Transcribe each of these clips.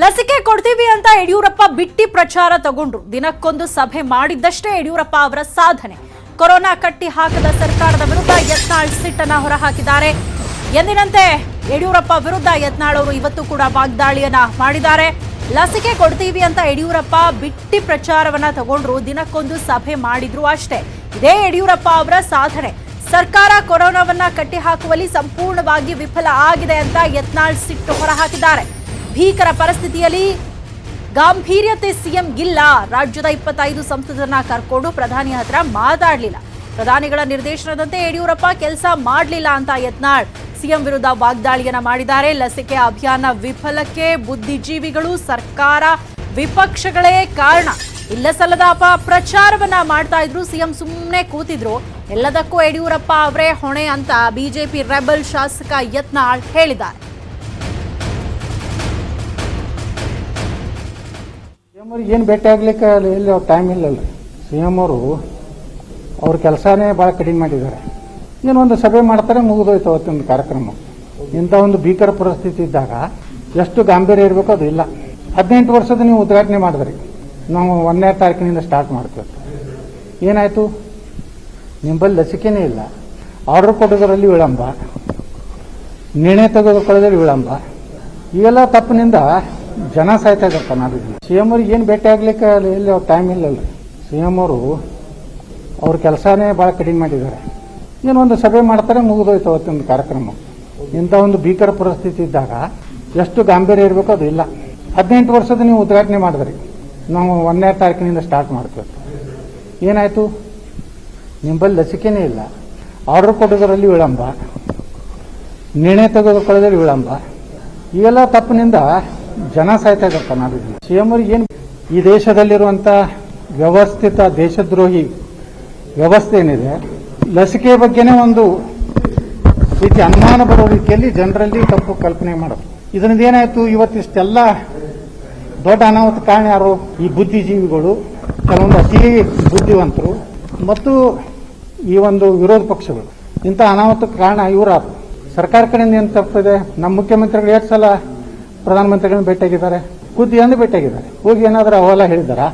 ಲಸಿಕೆ ಕೊಡ್ತೀವಿ ಅಂತ ಯಡಿಯೂರಪ್ಪ ಬಿಟ್ಟಿ ಪ್ರಚಾರ ತಗೊಂಡ್ರು. ದಿನಕ್ಕೊಂದು ಸಭೆ ಮಾಡಿದ್ದಷ್ಟೇ ಯಡಿಯೂರಪ್ಪ ಅವರ ಸಾಧನೆ. ಕೊರೋನಾ ಕಟ್ಟಿ ಹಾಕದ ಸರ್ಕಾರದ ವಿರುದ್ಧ ಯತ್ನಾಳ್ ಸಿಟ್ಟನ್ನ ಹೊರಹಾಕಿದ್ದಾರೆ. ಎಂದಿನಂತೆ ಯಡಿಯೂರಪ್ಪ ವಿರುದ್ಧ ಯತ್ನಾಳ್ ಅವರು ಇವತ್ತು ಕೂಡ ವಾಗ್ದಾಳಿಯನ್ನ ಮಾಡಿದ್ದಾರೆ. ಲಸಿಕೆ ಕೊಡ್ತೀವಿ ಅಂತ ಯಡಿಯೂರಪ್ಪ ಬಿಟ್ಟಿ ಪ್ರಚಾರವನ್ನ ತಗೊಂಡ್ರು. ದಿನಕ್ಕೊಂದು ಸಭೆ ಮಾಡಿದ್ರು ಅಷ್ಟೇ. ಇದೇ ಯಡಿಯೂರಪ್ಪ ಅವರ ಸಾಧನೆ. ಸರ್ಕಾರ ಕೊರೋನಾವನ್ನ ಕಟ್ಟಿ ಹಾಕುವಲ್ಲಿ ಸಂಪೂರ್ಣವಾಗಿ ವಿಫಲ ಆಗಿದೆ ಅಂತ ಯತ್ನಾಳ್ ಸಿಟ್ಟು ಹೊರಹಾಕಿದ್ದಾರೆ. ಭೀಕರ ಪರಿಸ್ಥಿತಿಯಲ್ಲಿ ಗಾಂಭೀರ್ಯತೆ ಸಿಎಂ ಗಿಲ್ಲ. ರಾಜ್ಯದ 25 ಸಂಸದರನ್ನ ಕರ್ಕೊಂಡು ಪ್ರಧಾನಿ ಹತ್ರ ಮಾತಾಡಲಿಲ್ಲ. ಪ್ರಧಾನಿಗಳ ನಿರ್ದೇಶನದಂತೆ ಯಡಿಯೂರಪ್ಪ ಕೆಲಸ ಮಾಡಲಿಲ್ಲ ಅಂತ ಯತ್ನಾಳ್ ಸಿಎಂ ವಿರುದ್ಧ ವಾಗ್ದಾಳಿಯನ್ನ ಮಾಡಿದ್ದಾರೆ. ಲಸಿಕೆ ಅಭಿಯಾನ ವಿಫಲಕ್ಕೆ ಬುದ್ಧಿಜೀವಿಗಳು, ಸರ್ಕಾರ, ವಿಪಕ್ಷಗಳೇ ಕಾರಣ. ಇಲ್ಲ ಸಲ್ಲದ ಪ್ರಚಾರವನ್ನ ಮಾಡ್ತಾ ಇದ್ರು. ಸಿಎಂ ಸುಮ್ಮನೆ ಕೂತಿದ್ರು. ಎಲ್ಲದಕ್ಕೂ ಯಡಿಯೂರಪ್ಪ ಅವರೇ ಹೊಣೆ ಅಂತ ಬಿಜೆಪಿ ರೆಬಲ್ ಶಾಸಕ ಯತ್ನಾಳ್ ಹೇಳಿದ್ದಾರೆ. ಏನು ಭೇಟಿ ಆಗ್ಲಿಕ್ಕೆ ಎಲ್ಲಿ ಟೈಮ್ ಇಲ್ಲಲ್ಲ. ಸಿಎಂ ಅವರು ಅವ್ರ ಕೆಲಸನೇ ಭಾಳ ಕಡಿಮೆ ಮಾಡಿದ್ದಾರೆ. ಏನೊಂದು ಸಭೆ ಮಾಡ್ತಾರೆ, ಮುಗಿದೋಯ್ತು ಅವತ್ತೊಂದು ಕಾರ್ಯಕ್ರಮ. ಇಂಥ ಒಂದು ಭೀಕರ ಪರಿಸ್ಥಿತಿ ಇದ್ದಾಗ ಎಷ್ಟು ಗಾಂಭೀರ್ಯ ಇರಬೇಕು ಅದು ಇಲ್ಲ. 18 ವರ್ಷದ ನೀವು ಉದ್ಘಾಟನೆ ಮಾಡಿದ್ರಿ, ನಾವು 1ನೇ ತಾರೀಕಿನಿಂದ ಸ್ಟಾರ್ಟ್ ಮಾಡ್ತೀವಿ. ಏನಾಯಿತು? ನಿಮ್ಮಲ್ಲಿ ಲಸಿಕೆನೇ ಇಲ್ಲ. ಆರ್ಡರ್ ಕೊಡೋದರಲ್ಲಿ ವಿಳಂಬ, ನಿರ್ಣಯ ತೆಗೆದುಕೊಳ್ಳೋದ್ರಲ್ಲಿ ವಿಳಂಬ. ಇವೆಲ್ಲ ತಪ್ಪಿನಿಂದ ಜನ ಸಾಯ್ತಾ ಇದ್ದಾರೆ ಕರ್ನಾಟಕದಲ್ಲಿ. ಸಿಎಂ ಅವ್ರಿಗೆ ಏನು ಭೇಟಿ ಆಗ್ಲಿಕ್ಕೆ ಎಲ್ಲಿ ಟೈಮ್ ಇಲ್ಲಲ್ಲ. ಸಿಎಂ ಅವರು ಅವ್ರ ಕೆಲಸನೇ ಭಾಳ ಕಡಿಮೆ ಮಾಡಿದ್ದಾರೆ. ಏನೊಂದು ಸಭೆ ಮಾಡ್ತಾರೆ, ಮುಗಿದೋಯ್ತು ಅವತ್ತೊಂದು ಕಾರ್ಯಕ್ರಮ. ಇಂಥ ಒಂದು ಭೀಕರ ಪರಿಸ್ಥಿತಿ ಇದ್ದಾಗ ಎಷ್ಟು ಗಾಂಭೀರ್ಯ ಇರಬೇಕು ಅದು ಇಲ್ಲ. 18 ವರ್ಷದ ನೀವು ಉದ್ಘಾಟನೆ ಮಾಡಿದ್ರಿ, ನಾವು 1ನೇ ತಾರೀಕಿನಿಂದ ಸ್ಟಾರ್ಟ್ ಮಾಡ್ತೀವಿ. ಏನಾಯಿತು? ನಿಮ್ಮಲ್ಲಿ ಲಸಿಕೆನೇ ಇಲ್ಲ. ಆರ್ಡರ್ ಕೊಡೋದರಲ್ಲಿ ವಿಳಂಬ, ನಿರ್ಣಯ ತೆಗೆದುಕೊಳ್ಳೋದ್ರಲ್ಲಿ ವಿಳಂಬ. ಇವೆಲ್ಲ ತಪ್ಪಿನಿಂದ ಜನ ಸಾಯ್ತಾ ಇದ್ದಾರೆ ಕರ್ನಾಟಕದಲ್ಲಿ. ಸಿಎಂ ಅವ್ರಿಗೆ ಏನು, ಈ ದೇಶದಲ್ಲಿರುವಂಥ ವ್ಯವಸ್ಥಿತ ದೇಶದ್ರೋಹಿ ವ್ಯವಸ್ಥೆ ಏನಿದೆ, ಲಸಿಕೆ ಬಗ್ಗೆನೇ ಒಂದು ರೀತಿ ಅನುಮಾನ ಬರೋ ರೀತಿಯಲ್ಲಿ ಜನರಲ್ಲಿ ತಪ್ಪು ಕಲ್ಪನೆ ಮಾಡೋದು. ಇದರಿಂದ ಏನಾಯಿತು? ಇವತ್ತಿಷ್ಟೆಲ್ಲ ದೊಡ್ಡ ಅನಾಹುತ ಕಾರಣ ಯಾರು? ಈ ಬುದ್ಧಿಜೀವಿಗಳು, ಕೆಲವೊಂದು ಅತಿ ಬುದ್ಧಿವಂತರು ಮತ್ತು ಈ ಒಂದು ವಿರೋಧ ಪಕ್ಷಗಳು. ಇಂಥ ಅನಾಹುತಕ್ಕೆ ಕಾರಣ ಇವರ ಸರ್ಕಾರ ಕಡೆಯಿಂದ ಏನು ತಪ್ಪಿದೆ? ನಮ್ಮ ಮುಖ್ಯಮಂತ್ರಿಗಳು ಎಷ್ಟು ಸಲ ಪ್ರಧಾನಮಂತ್ರಿಗಳನ್ನ ಭೇಟಿಯಾಗಿದ್ದಾರೆ, ಖುದ್ದು ಭೇಟಿಯಾಗಿದ್ದಾರೆ. ಹೋಗಿ ಏನಾದರೂ ಅಹವಾಲ ಹೇಳಿದಾರಾ?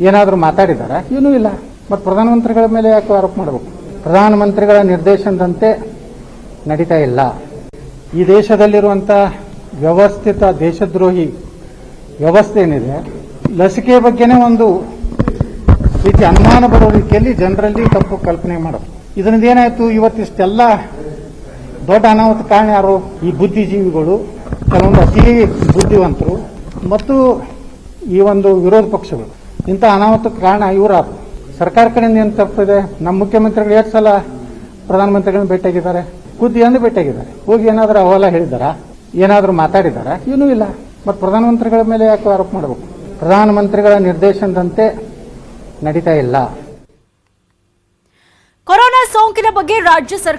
ಏನಾದರೂ ಮಾತಾಡಿದಾರಾ? ಏನೂ ಇಲ್ಲ. ಮತ್ತು ಪ್ರಧಾನಮಂತ್ರಿಗಳ ಮೇಲೆ ಯಾಕೆ ಆರೋಪ ಮಾಡಬೇಕು? ಪ್ರಧಾನಮಂತ್ರಿಗಳ ನಿರ್ದೇಶನದಂತೆ ನಡೀತಾ ಇಲ್ಲ. ಈ ದೇಶದಲ್ಲಿರುವಂಥ ವ್ಯವಸ್ಥಿತ ದೇಶದ್ರೋಹಿ ವ್ಯವಸ್ಥೆ ಏನಿದೆ, ಲಸಿಕೆ ಬಗ್ಗೆನೇ ಒಂದು ರೀತಿ ಅನುಮಾನ ಬರೋ ರೀತಿಯಲ್ಲಿ ಜನರಲ್ಲಿ ತಪ್ಪು ಕಲ್ಪನೆ ಮಾಡೋದು. ಇದರಿಂದ ಏನಾಯಿತು? ಇವತ್ತಿಷ್ಟೆಲ್ಲ ದೊಡ್ಡ ಅನಾಹುತ ಕಾರಣ ಯಾರು? ಈ ಬುದ್ಧಿಜೀವಿಗಳು, ಕೆಲವೊಂದು ಅತಿ ಬುದ್ಧಿವಂತರು ಮತ್ತು ಈ ಒಂದು ವಿರೋಧ ಪಕ್ಷಗಳು. ಇಂಥ ಅನಾಹುತಕ್ಕೆ ಕಾರಣ ಇವರ ಸರ್ಕಾರ ಕಡೆಯಿಂದ ಏನು ತಪ್ಪಿದೆ? ನಮ್ಮ ಮುಖ್ಯಮಂತ್ರಿಗಳು ಎಷ್ಟು ಸಲ ಪ್ರಧಾನಮಂತ್ರಿಗಳನ್ನ ಭೇಟಿಯಾಗಿದ್ದಾರೆ, ಖುದ್ದು ಭೇಟಿಯಾಗಿದ್ದಾರೆ. ಹೋಗಿ ಏನಾದರೂ ಅಹವಾಲ ಹೇಳಿದಾರಾ? ಏನಾದರೂ ಮಾತಾಡಿದಾರಾ? ಏನೂ ಇಲ್ಲ. ಮತ್ತು ಪ್ರಧಾನಮಂತ್ರಿಗಳ ಮೇಲೆ ಯಾಕೆ ಆರೋಪ ಮಾಡಬೇಕು? ಪ್ರಧಾನಮಂತ್ರಿಗಳ ನಿರ್ದೇಶನದಂತೆ ನಡೀತಾ ಇಲ್ಲ. ಕೊರೋನಾ ಸೋಂಕಿನ ಬಗ್ಗೆ ರಾಜ್ಯ ಸರ್ಕಾರ